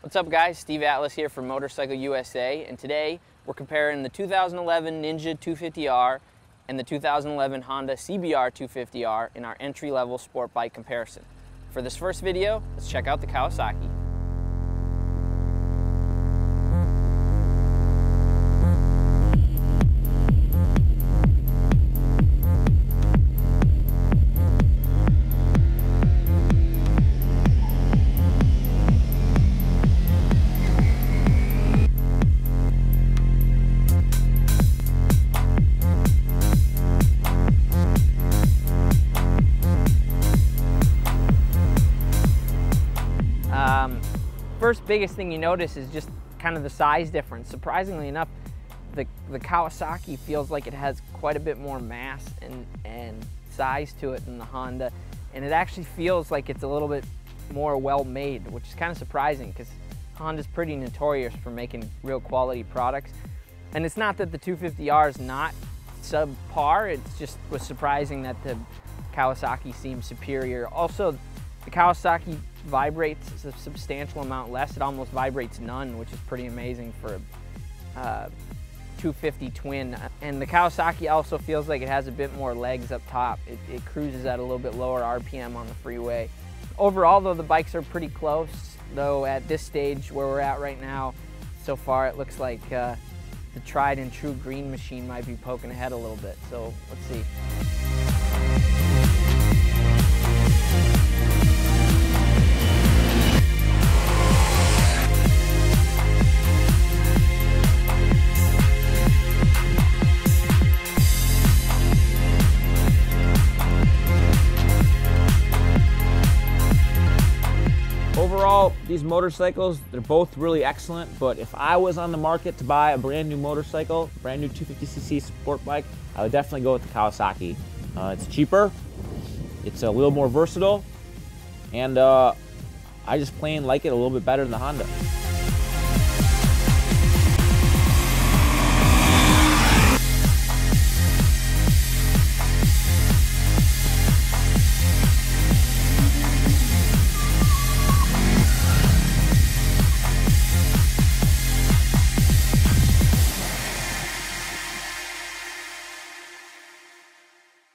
What's up guys, Steve Atlas here from Motorcycle USA, and today we're comparing the 2011 Ninja 250R and the 2011 Honda CBR 250R in our entry-level sport bike comparison. For this first video, let's check out the Kawasaki. First biggest thing you notice is just kind of the size difference. Surprisingly enough, the Kawasaki feels like it has quite a bit more mass and size to it than the Honda, and it actually feels like it's a little bit more well made, which is kind of surprising because Honda's pretty notorious for making real quality products. And it's not that the 250R is not subpar, it's just was surprising that the Kawasaki seems superior. Also, the Kawasaki vibrates a substantial amount less. It almost vibrates none, which is pretty amazing for a 250 twin. And the Kawasaki also feels like it has a bit more legs up top. It cruises at a little bit lower RPM on the freeway. Overall though, the bikes are pretty close, though at this stage where we're at right now, so far it looks like the tried and true green machine might be poking ahead a little bit. So let's see. Overall, these motorcycles, they're both really excellent, but if I was on the market to buy a brand new motorcycle, brand new 250cc sport bike, I would definitely go with the Kawasaki. It's cheaper, it's a little more versatile, and I just plain like it a little bit better than the Honda.